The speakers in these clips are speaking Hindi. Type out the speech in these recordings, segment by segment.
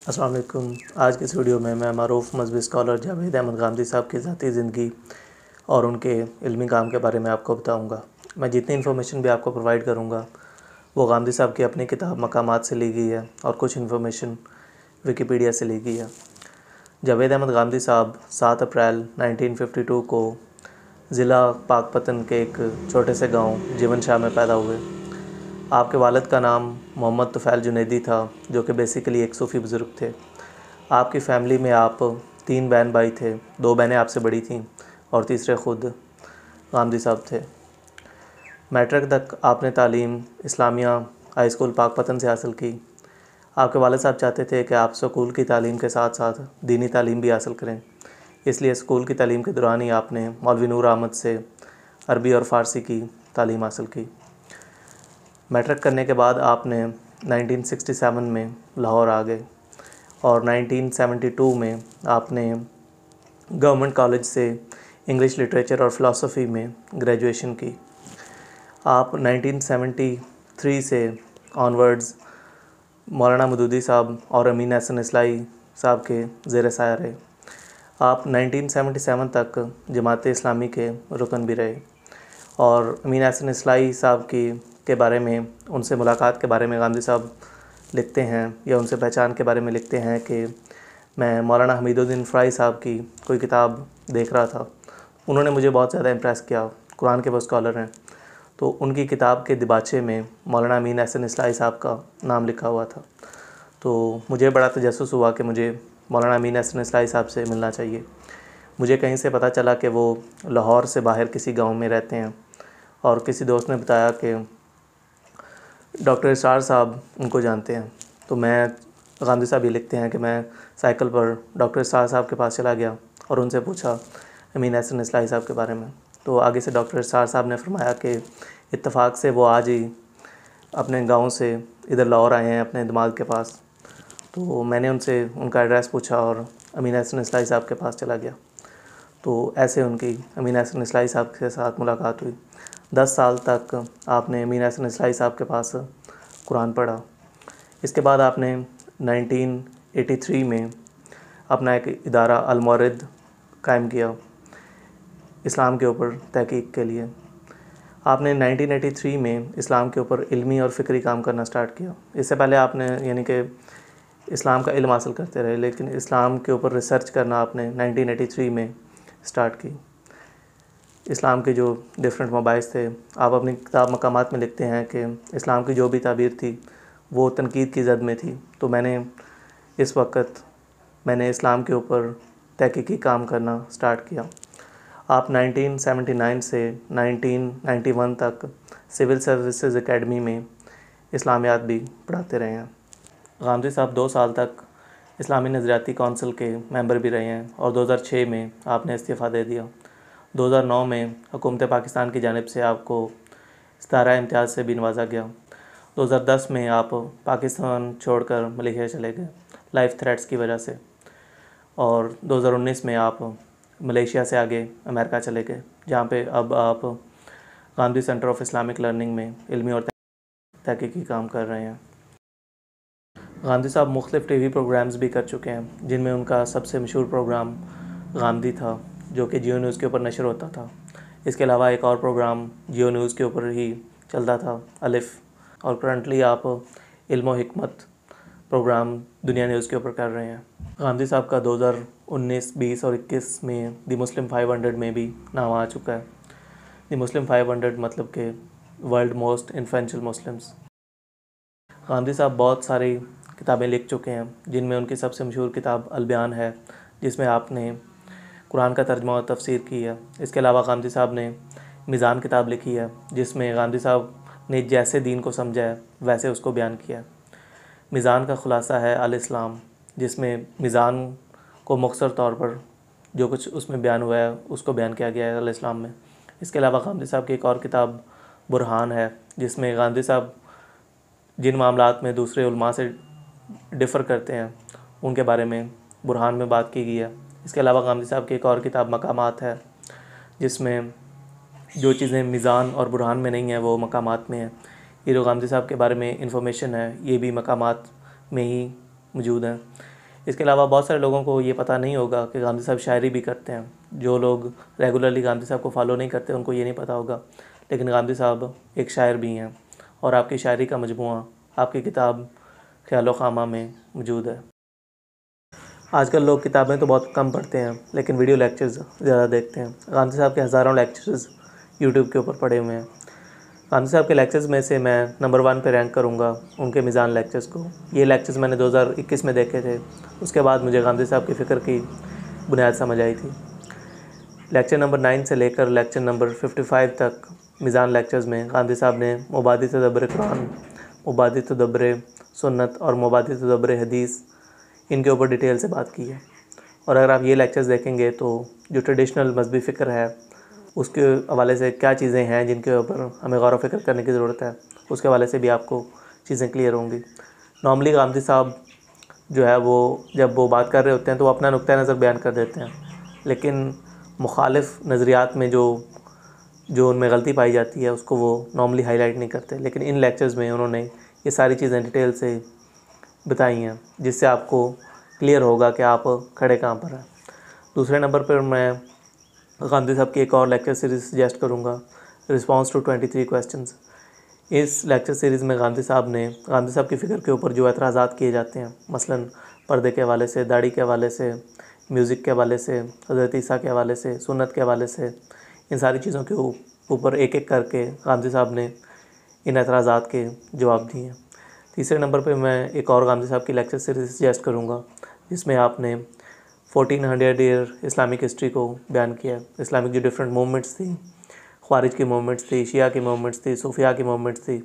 अस्सलाम वालेकुम। आज के इस वीडियो में मैं मरूफ़ मज़हबी स्कॉलर जावेद अहमद गामदी साहब की ज़ाती ज़िंदगी और उनके इल्मी काम के बारे में आपको बताऊंगा। मैं जितनी इन्फॉर्मेशन भी आपको प्रोवाइड करूंगा वो गामदी साहब की अपनी किताब मकामात से ली गई है और कुछ इन्फॉर्मेशन विकिपीडिया से ली गई है। जावेद अहमद गामदी साहब 7 अप्रैल 1952 को ज़िला पाकपतन के एक छोटे से गाँव जीवन शाह में पैदा हुए। आपके वालिद का नाम मोहम्मद तुफ़ैल जुनैदी था, जो कि बेसिकली एक सूफ़ी बुज़ुर्ग थे। आपकी फ़ैमिली में आप 3 बहन भाई थे, 2 बहनें आपसे बड़ी थीं और तीसरे ख़ुद गामदी साहब थे। मैट्रिक तक आपने तालीम इस्लामिया हाई स्कूल पाकपतन से हासिल की। आपके वालिद साहब चाहते थे कि आप स्कूल की तालीम के साथ साथ दीनी तालीम भी हासिल करें, इसलिए स्कूल की तालीम के दौरान ही आपने मौलवी नूर अहमद से अरबी और फ़ारसी की तालीम हासिल की। मैट्रिक करने के बाद आपने 1967 में लाहौर आ गए और 1972 में आपने गवर्नमेंट कॉलेज से इंग्लिश लिटरेचर और फ़िलासफ़ी में ग्रेजुएशन की। आप 1973 से ऑनवर्ड्स मौलाना मदूदी साहब और अमीन हसन इस्लाई साहब के ज़ेर साया रहे। आप 1977 तक जमात इस्लामी के रुकन भी रहे और अमीन हसन इस्लाई साहब के बारे में, उनसे मुलाकात के बारे में गांधी साहब लिखते हैं या उनसे पहचान के बारे में लिखते हैं कि मैं मौलाना हमीदुद्दीन फ़राई साहब की कोई किताब देख रहा था, उन्होंने मुझे बहुत ज़्यादा इम्प्रेस किया। कुरान के वो स्कॉलर हैं, तो उनकी किताब के दिबाचे में मौलाना अमीन हसन इस्लाई साहब का नाम लिखा हुआ था। तो मुझे बड़ा तजस्सुस हुआ कि मुझे मौलाना अमीन हसन इस्लाई साहब से मिलना चाहिए। मुझे कहीं से पता चला कि वो लाहौर से बाहर किसी गाँव में रहते हैं और किसी दोस्त ने बताया कि डॉक्टर इसरार साहब उनको जानते हैं। तो मैं गांधी साहब ये लिखते हैं कि मैं साइकिल पर डॉक्टर इसरार साहब के पास चला गया और उनसे पूछा अमीन हसन इस्लाई साहब के बारे में। तो आगे से डॉक्टर इसरार साहब ने फरमाया कि इत्तेफाक से वो आज ही अपने गांव से इधर लाहौर आए हैं अपने दिमाग के पास। तो मैंने उनसे उनका एड्रेस पूछा और अमीन हसन इस्लाई साहब के पास चला गया। तो ऐसे उनकी अमीन हसन इस्लाई साहब के साथ मुलाकात हुई। 10 साल तक आपने अमीन हसन इस्लाई साहब के पास कुरान पढ़ा। इसके बाद आपने 1983 में अपना एक इदारा अल-मौरिद कायम किया इस्लाम के ऊपर तहकीक के लिए। आपने 1983 में इस्लाम के ऊपर इल्मी और फ़िक्री काम करना स्टार्ट किया। इससे पहले आपने यानी कि इस्लाम का इल्म हासिल करते रहे, लेकिन इस्लाम के ऊपर रिसर्च करना आपने 1983 में स्टार्ट की। इस्लाम के जो डिफरेंट मबाइस थे, आप अपनी किताब मकामात में लिखते हैं कि इस्लाम की जो भी ताबीर थी वो तनकीद की ज़द में थी। तो इस वक्त मैंने इस्लाम के ऊपर तहकीकी काम करना स्टार्ट किया। आप 1979 से 1991 तक सिविल सर्विसेज एकेडमी में इस्लामियात भी पढ़ाते रहे हैं। गामदी साहब 2 साल तक इस्लामी नज़रियाती कौंसिल के मेंबर भी रहे हैं और 2006 में आपने इस्तीफ़ा दे दिया। 2009 में हुकूमत पाकिस्तान की जानिब से आपको सितारा इम्तियाज़ से भी नवाजा गया। 2010 में आप पाकिस्तान छोड़कर मलेशिया चले गए लाइफ थ्रेट्स की वजह से, और 2019 में आप मलेशिया से आगे अमेरिका चले गए, जहाँ पे अब आप Gandhi centre of Islamic learning में इल्मी और तहकीकी काम कर रहे हैं। गांधी साहब मुख्तलिफ़ टीवी प्रोग्राम्स भी कर चुके हैं, जिनमें उनका सबसे मशहूर प्रोग्राम गांधी था, जो कि जियो न्यूज़ के ऊपर नशर होता था। इसके अलावा एक और प्रोग्राम जियो न्यूज़ के ऊपर ही चलता था, अलिफ़, और करंटली आप इल्म और हिकमत प्रोग्राम दुनिया न्यूज़ के ऊपर कर रहे हैं। गांधी साहब का 2019, 20 और 21 में दी मुस्लिम 500 में भी नाम आ चुका है। दी मुस्लिम 500 मतलब कि world most influential Muslims. Gandhi साहब बहुत सारी किताबें लिख चुके हैं, जिनमें उनकी सबसे मशहूर किताब अल बयान है, जिसमें आपने कुरान का तर्जुमा और तफसीर की है। इसके अलावा गांधी साहब ने मीज़ान किताब लिखी है, जिसमें गांधी साहब ने जैसे दीन को समझा है वैसे उसको बयान किया है। मीज़ान का ख़ुलासा है अल इस्लाम, जिसमें मीज़ान को मुख्तसर तौर पर जो कुछ उसमें बयान हुआ है उसको बयान किया गया है अल इस्लाम में। इसके अलावा गांधी साहब की एक और किताब बुरहान है, जिसमें गांधी साहब जिन मामलात में दूसरे उलमा से डिफ़र करते हैं उनके बारे में बुरहान में बात की गई है। इसके अलावा गांधी साहब की एक और किताब मकामात है, जिसमें जो चीज़ें मीज़ान और बुरहान में नहीं है वो मकामात में है। ये जो गांधी साहब के बारे में इंफॉर्मेशन है ये भी मकामात में ही मौजूद है। इसके अलावा बहुत सारे लोगों को ये पता नहीं होगा कि गांधी साहब शायरी भी करते हैं। जो लोग रेगुलरली गांधी साहब को फॉलो नहीं करते उनको ये नहीं पता होगा, लेकिन गांधी साहब एक शायर भी हैं और आपकी शायरी का मजमूआ आपकी किताब ख्यालो खामा में मौजूद है। आजकल लोग किताबें तो बहुत कम पढ़ते हैं लेकिन वीडियो लेक्चर्स ज़्यादा देखते हैं। गांधी साहब के हज़ारों लेक्चर्स यूट्यूब के ऊपर पड़े हुए हैं। गांधी साहब के लेक्चर्स में से मैं नंबर 1 पे रैंक करूँगा उनके मीज़ान लेक्चर्स को। ये लेक्चर्स मैंने 2021 में देखे थे। उसके बाद मुझे गांधी साहब की फ़िक्र की बुनियाद समझ आई थी। लेक्चर नंबर 9 से लेकर लेक्चर नंबर 55 तक मीज़ान लेक्चर्स में गांधी साहब ने मुबादी तदब्बर कुरान, मुबादी तदब्बर सुन्नत और मुबादी तदब्बर हदीस इनके ऊपर डिटेल से बात की है। और अगर आप ये लेक्चर्स देखेंगे तो जो ट्रेडिशनल मजहबी फ़िक्र है उसके हवाले से क्या चीज़ें हैं जिनके ऊपर हमें गौर व फिक्र करने की ज़रूरत है, उसके हवाले से भी आपको चीज़ें क्लियर होंगी। नॉर्मली गांधी साहब जो है वो जब वो बात कर रहे होते हैं तो वो अपना नुक्ता नज़र बयान कर देते हैं, लेकिन मुखालिफ नज़रियात में जो उनमें गलती पाई जाती है उसको वो नॉर्मली हाईलाइट नहीं करते। लेकिन इन लेक्चर्स में उन्होंने ये सारी चीज़ें डिटेल से बताई हैं जिससे आपको क्लियर होगा कि आप खड़े कहाँ पर हैं। दूसरे नंबर पर मैं गांधी साहब की एक और लेक्चर सीरीज़ सजेस्ट करूँगा, रिस्पांस टू 23 क्वेश्चंस। इस लेक्चर सीरीज़ में गांधी साहब की फ़िक्र के ऊपर जो एतराज़ात किए जाते हैं, मसलन पर्दे के हवाले से, दाढ़ी के हवाले से, म्यूज़िक के हवाले से, हज़रत ईसा के हवाले से, सुन्नत के हवाले से, इन सारी चीज़ों के ऊपर एक एक करके गांधी साहब ने इन एतराज़ात के जवाब दिए हैं। तीसरे नंबर पे मैं एक और गांधी साहब की लेक्चर सीरीज़ सजेस्ट करूँगा जिसमें आपने 1400 ईयर इस्लामिक हिस्ट्री को बयान किया है। इस्लामिक जो डिफरेंट मूवमेंट्स थी, ख्वारिज की मूवमेंट्स थी, शिया की मूवमेंट्स थी, सूफिया की मूवमेंट्स थी,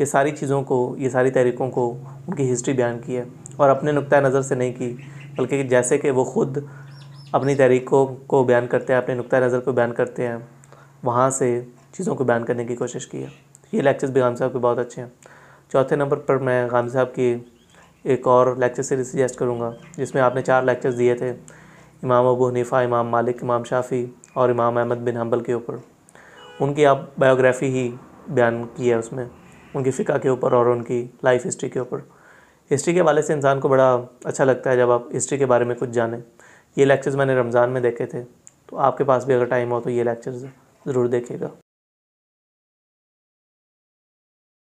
ये सारी चीज़ों को, ये सारी तहरीकों को उनकी हिस्ट्री बयान की है और अपने नुक्ता नज़र से नहीं की, बल्कि जैसे कि वो ख़ुद अपनी तहरीकों को बयान करते हैं, अपने नुक्ता नज़र को बयान करते हैं, वहाँ से चीज़ों को बयान करने की कोशिश की है। ये लेक्चर्स भी गांधी साहब के बहुत अच्छे हैं। चौथे नंबर पर मैं गांधी साहब की एक और लेक्चर सीरीज़ सजेस्ट करूँगा जिसमें आपने 4 लेक्चर्स दिए थे इमाम अबू हनीफ़ा, इमाम मालिक, इमाम शाफ़ी और इमाम अहमद बिन हंबल के ऊपर। उनकी आप बायोग्राफ़ी ही बयान की है उसमें, उनकी फ़िक़्ह के ऊपर और उनकी लाइफ हिस्ट्री के ऊपर। हिस्ट्री के हवाले से इंसान को बड़ा अच्छा लगता है जब आप हिस्ट्री के बारे में कुछ जानें। ये लेक्चर्स मैंने रमज़ान में देखे थे, तो आपके पास भी अगर टाइम हो तो ये लेक्चर्स ज़रूर देखिएगा।